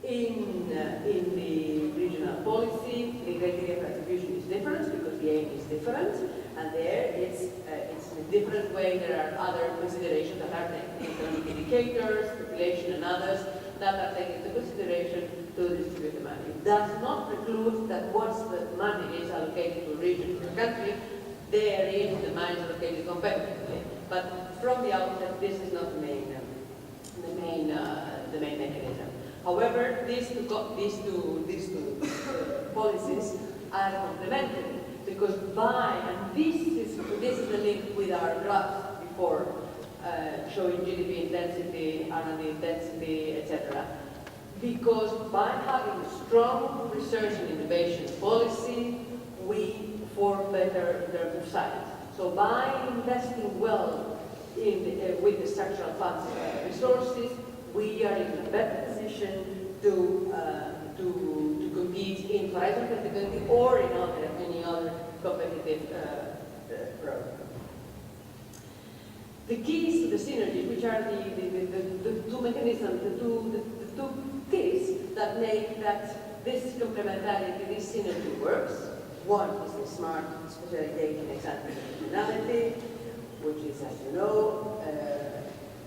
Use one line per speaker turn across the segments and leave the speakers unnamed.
In the regional policy, the criteria for attribution is different because the aim is different, and there it's in a different way. There are other considerations that are taken, economic indicators, population, and others that are taken into consideration to distribute the money. It does not preclude that once the money is allocated to a region or a country, therein the money is allocated competitively. But from the outset, this is not the main mechanism. However, these two policies are complementary because and this is the link with our graph before showing GDP intensity, R&D intensity, etc. Because by having a strong research and innovation policy, we perform better in terms of science. So by investing well with the structural funds resources, we are in a better position to compete in Horizon 2020 or in any other competitive program. The keys to the synergies, which are the two mechanisms, the two keys that make that this complementarity, this synergy works. One is the smart specialization example functionality, which is, as you know,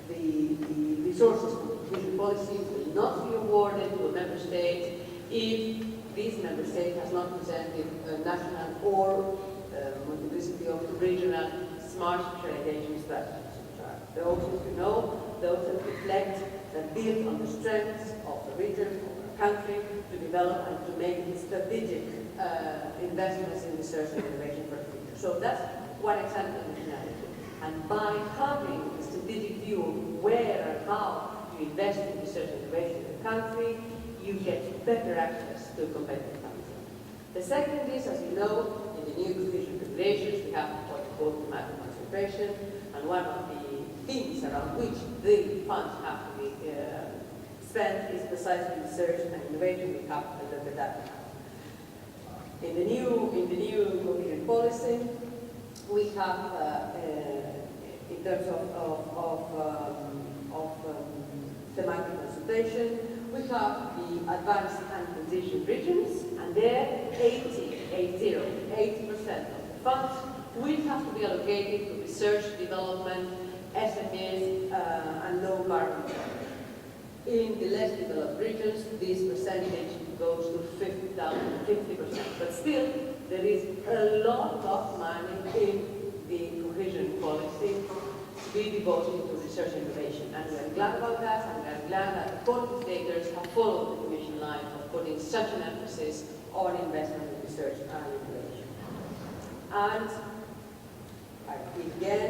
the resources for cohesion policy will not be awarded to a member state if this member state has not presented a national or multiplicity of regional smart specialization strategies. Those, as you know, those that reflect that build on the strengths of the region or the country to develop and to make strategic investments in research and innovation for the future. So that's one example of functionality. And by having a strategic view of where and how you invest in research and innovation in the country, you get better access to competitive capital. The second is, as you know, in the new cohesion regulations, we have what we call thematic concentration, and one of the themes around which the funds have to be spent is precisely research and innovation. We have to look at that. In the new cohesion policy, we have, in terms of thematic concentration, we have the advanced and transition regions, and there 80% of the funds will have to be allocated to research, development, SMEs, and low carbon jobs. In the less developed regions, this percentage goes to 50%, but still there is a lot of money in the cohesion policy to be devoted to research and innovation. And we are glad about that, and we are glad that the policymakers have followed the Commission line of putting such an emphasis on investment in research and innovation. And again,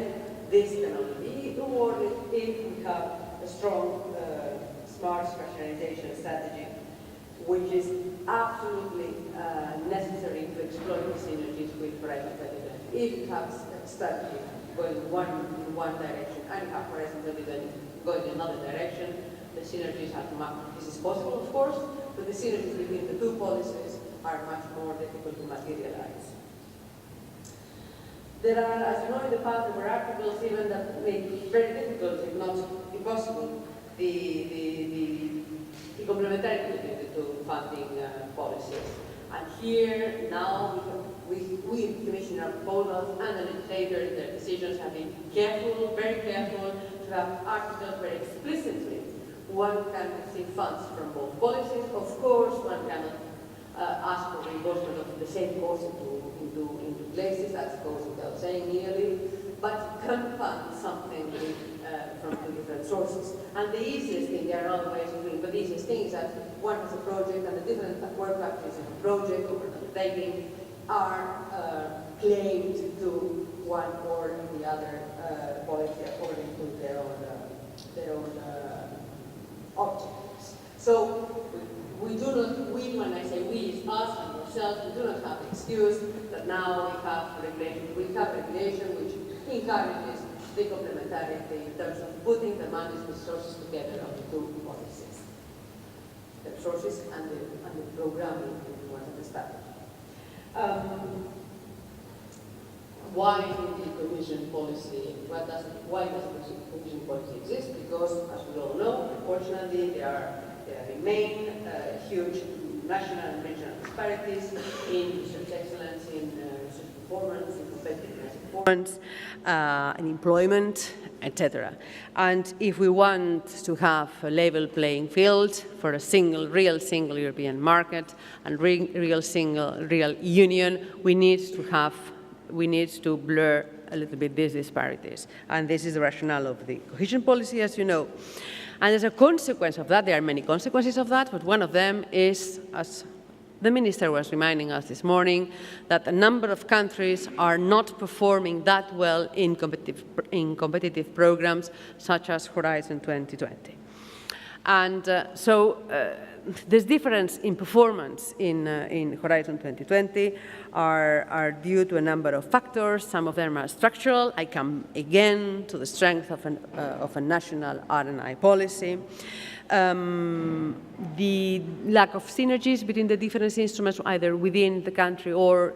this can only be awarded if we have a strong smart specialization strategy, which is absolutely necessary to exploit the synergies with Horizon 2020. If you have a strategy going in one direction and you have Horizon 2020 going in another direction, the synergies have to map. This is possible, of course, but the synergies between the two policies are much more difficult to materialize. There are, as you know, in the past, there were articles even that made it very difficult, if not impossible, the complementarity between the two funding policies. And here, now, we in the Commission, our proposals, and the legislators, in their decisions, have been careful, very careful, to have articles very explicitly. One can receive funds from both policies. Of course, one cannot ask for reimbursement of the same course into places, that goes without saying nearly, but can fund something from two different sources. And the easiest thing, there are other ways of doing it, but the easiest thing is that one has a project and the different work packages in the project or undertaking are claimed to one or the other policy according to their own objectives. So we do not, when I say we, it's us and ourselves, we do not have the excuse that now we have regulation. We have regulation which encourages the complementarity in terms of putting the money and resources together of the two policies. The resources and the programming, if you want to understand. Why the cohesion policy? Why does the cohesion policy exist? Because, as we all know, unfortunately, there are there remain huge national and regional disparities in research excellence, in research performance, in competitiveness performance, in employment, etc. And if we want to have a level playing field for a real single European market and real union, we need to blur a little bit these disparities. And this is the rationale of the cohesion policy, as you know. And as a consequence of that, there are many consequences of that, but one of them is, as the Minister was reminding us this morning, that a number of countries are not performing that well in competitive programs such as Horizon 2020. And this difference in performance in Horizon 2020 are due to a number of factors. Some of them are structural. I come again to the strength of a national R&I policy. The lack of synergies between the different instruments, either within the country or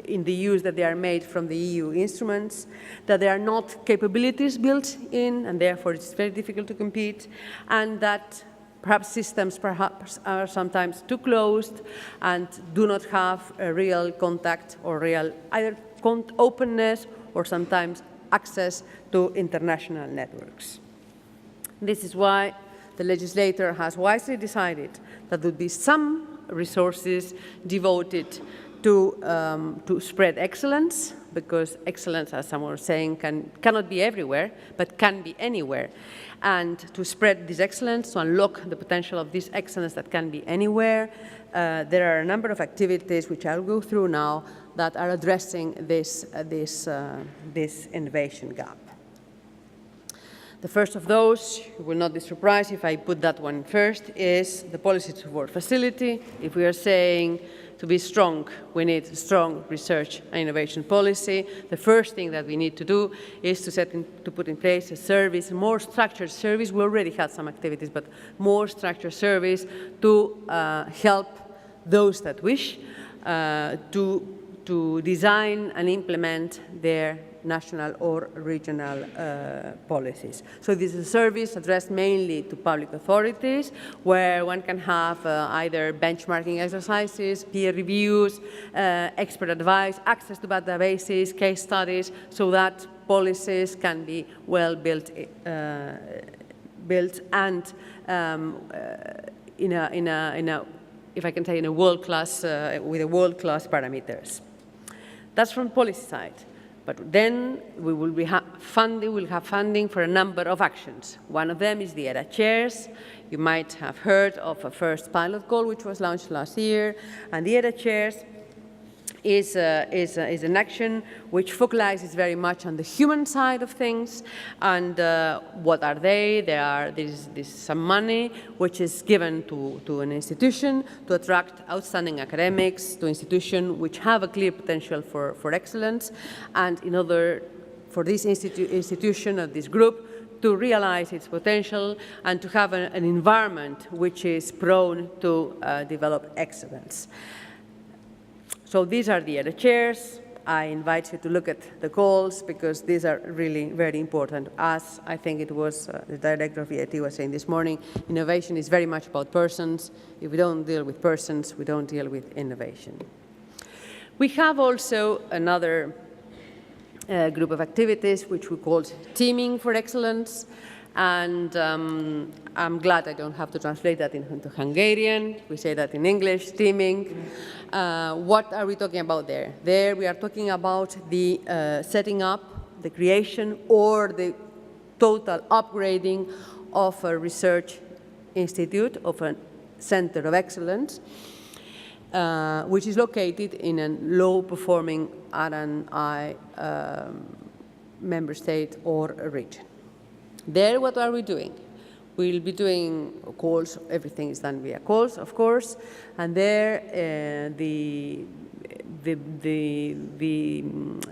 in the use that they are made from the EU instruments, that there are not capabilities built in, and therefore it's very difficult to compete, and that perhaps systems are sometimes too closed and do not have a real contact or real either openness or sometimes access to international networks. This is why the legislator has wisely decided that there would be some resources devoted to spread excellence, because excellence, as someone was saying, cannot be everywhere, but can be anywhere. And to spread this excellence, to unlock the potential of this excellence that can be anywhere, there are a number of activities which I'll go through now that are addressing this innovation gap. The first of those, you will not be surprised if I put that one first, is the policy support facility. If we are saying to be strong, we need a strong research and innovation policy. The first thing that we need to do is to put in place a service, a more structured service. We already had some activities, but more structured service to help those that wish to design and implement their national or regional policies. So this is a service addressed mainly to public authorities, where one can have either benchmarking exercises, peer reviews, expert advice, access to databases, case studies, so that policies can be well built and if I can say, in a world-class, with a world-class parameters. That's from policy side. But then we will have funding for a number of actions. One of them is the ERA chairs. You might have heard of a first pilot call which was launched last year. And the ERA chairs is an action which focalizes very much on the human side of things. And what are they? There's some money which is given to an institution to attract outstanding academics, to institutions which have a clear potential for excellence, and in order for this institution or this group to realize its potential and to have an environment which is prone to develop excellence. So these are the other chairs. I invite you to look at the calls, because these are really very important. As I think it was the director of EIT was saying this morning, innovation is very much about persons. If we don't deal with persons, we don't deal with innovation. We have also another group of activities which we called Teaming for Excellence. And I'm glad I don't have to translate that into Hungarian. We say that in English, teaming. What are we talking about there? There we are talking about the setting up, the creation, or the total upgrading of a research institute, of a center of excellence, which is located in a low-performing R&I member state or a region. There, what are we doing? We'll be doing calls. Everything is done via calls, of course. And there, the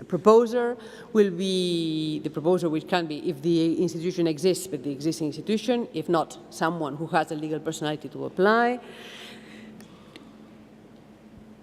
proposer will be the proposer, which can be if the institution exists, but the existing institution. If not, someone who has a legal personality to apply.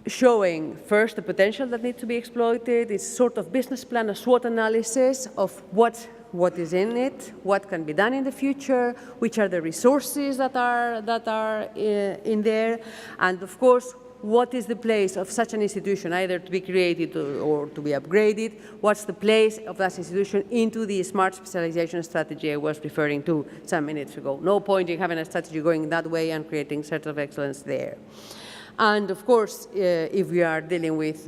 Showing first the potential that needs to be exploited. It's sort of business plan, a SWOT analysis of what what is in it, what can be done in the future, which are the resources that are in there, and of course, what is the place of such an institution, either to be created or to be upgraded? What's the place of that institution into the smart specialization strategy I was referring to some minutes ago? No point in having a strategy going that way and creating centers of excellence there. And of course, if we are dealing with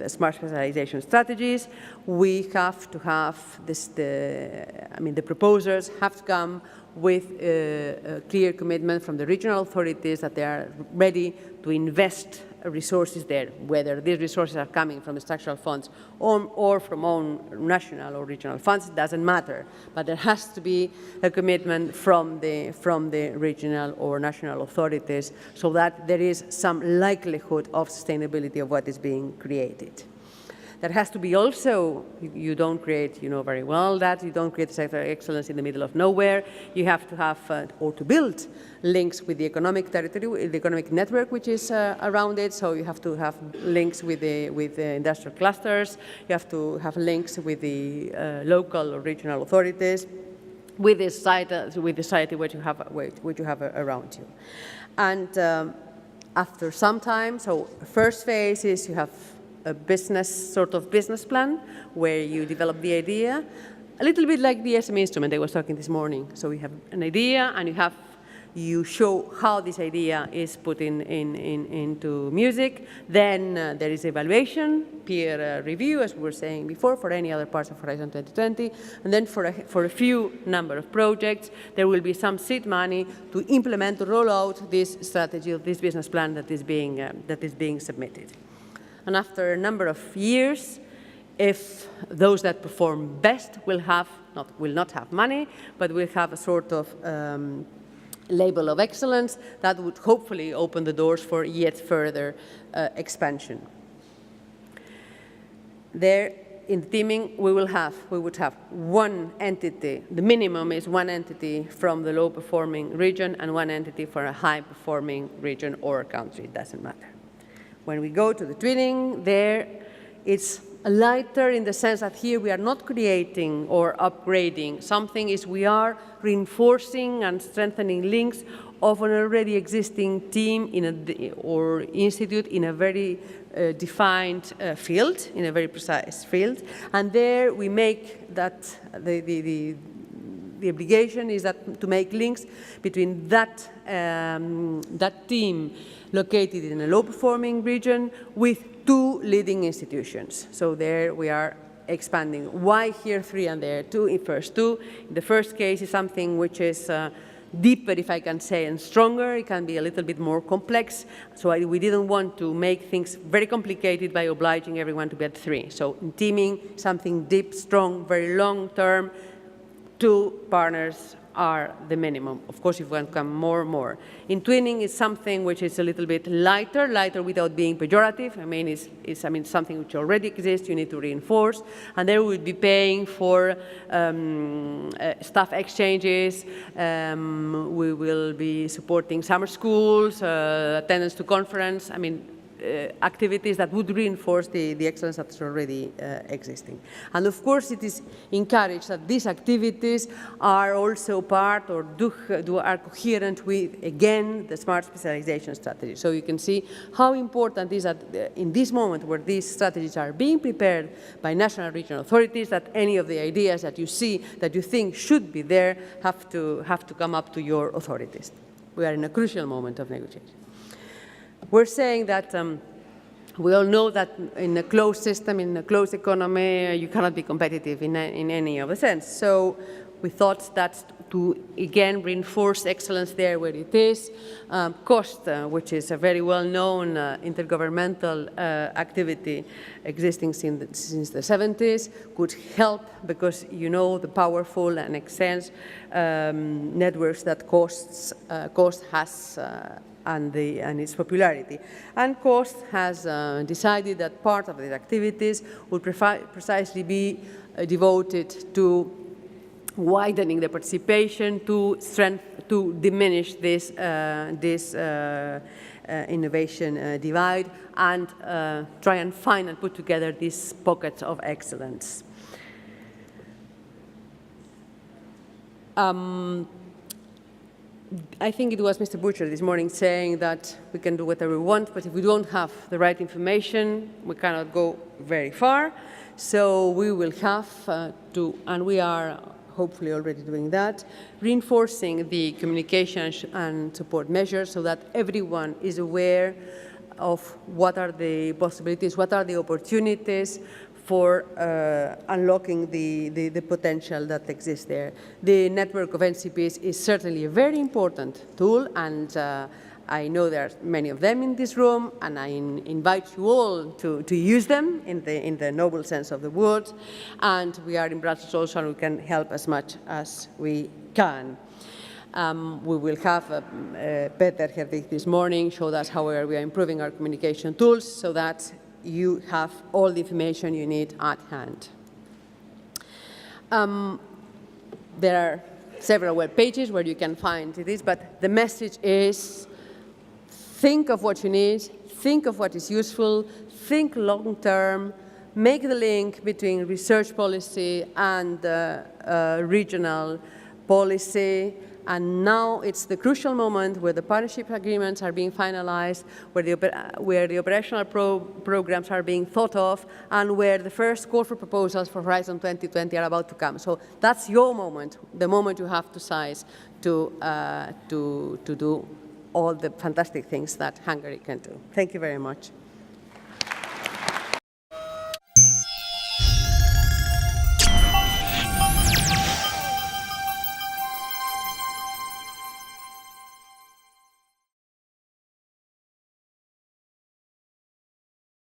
smart specialization strategies, we have to have the proposers have to come with a clear commitment from the regional authorities that they are ready to invest resources there, whether these resources are coming from the structural funds or from own national or regional funds, it doesn't matter. But there has to be a commitment from the regional or national authorities so that there is some likelihood of sustainability of what is being created. There has to be also, you don't create, you know very well that, you don't create sector excellence in the middle of nowhere. You have to have, or to build links with the economic territory, the economic network which is around it. So you have to have links with the industrial clusters. You have to have links with the local or regional authorities, with the society which you have around you. And after some time, so first phase is you have a sort of business plan where you develop the idea, a little bit like the SME instrument I was talking this morning. So you have an idea and you show how this idea is put into music. Then there is evaluation, peer review, as we were saying before, for any other parts of Horizon 2020. And then for a few number of projects, there will be some seed money to implement, to roll out this strategy, this business plan that is being submitted. And after a number of years, if those that perform best will not have money, but will have a sort of label of excellence that would hopefully open the doors for yet further expansion. There, in the teaming, we would have one entity. The minimum is one entity from the low-performing region and one entity for a high-performing region or country. It doesn't matter. When we go to the twinning, there it's lighter in the sense that here we are not creating or upgrading something, we are reinforcing and strengthening links of an already existing team or institute in a very defined field, in a very precise field. And there we make that, the obligation is that to make links between that team located in a low-performing region with two leading institutions. So there we are expanding. Why here 3 and there 2? In first 2. In the first case is something which is deeper, if I can say, and stronger. It can be a little bit more complex. So we didn't want to make things very complicated by obliging everyone to be at 3. So in teaming, something deep, strong, very long-term, 2 partners are the minimum. Of course, if one come more. In twinning, it's something which is a little bit lighter without being pejorative. I mean, it's something which already exists, you need to reinforce. And there we would be paying for staff exchanges. We will be supporting summer schools, attendance to conference. I mean, activities that would reinforce the excellence that's already existing. And of course, it is encouraged that these activities are also part or are coherent with, again, the smart specialization strategy. So you can see how important it is that in this moment where these strategies are being prepared by national and regional authorities, that any of the ideas that you see, that you think should be there, have to come up to your authorities. We are in a crucial moment of negotiation. We're saying that we all know that in a closed system, in a closed economy, you cannot be competitive in any other sense. So we thought that to, again, reinforce excellence there where it is, cost, which is a very well-known intergovernmental activity existing since the 70s, could help because you know the powerful and extensive networks that cost has and its popularity. And COST has decided that part of these activities would precisely be devoted to widening the participation, to diminish this innovation divide, and try and find and put together these pockets of excellence. I think it was Mr. Butcher this morning saying that we can do whatever we want, but if we don't have the right information, we cannot go very far. So we will have to, and we are hopefully already doing that, reinforcing the communication and support measures so that everyone is aware of what are the possibilities, what are the opportunities for unlocking the potential that exists there. The network of NCPs is certainly a very important tool, and I know there are many of them in this room, and I invite you all to use them in the noble sense of the word. And we are in Brussels also, and we can help as much as we can. We will have Peter Herwig this morning showed us how we are improving our communication tools so that you have all the information you need at hand. There are several web pages where you can find this, but the message is think of what you need, think of what is useful, think long-term, make the link between research policy and regional policy. And now it's the crucial moment where the partnership agreements are being finalized, where the operational programs are being thought of, and where the first call for proposals for Horizon 2020 are about to come. So that's your moment, the moment you have to seize to do all the fantastic things that Hungary can do. Thank you very much.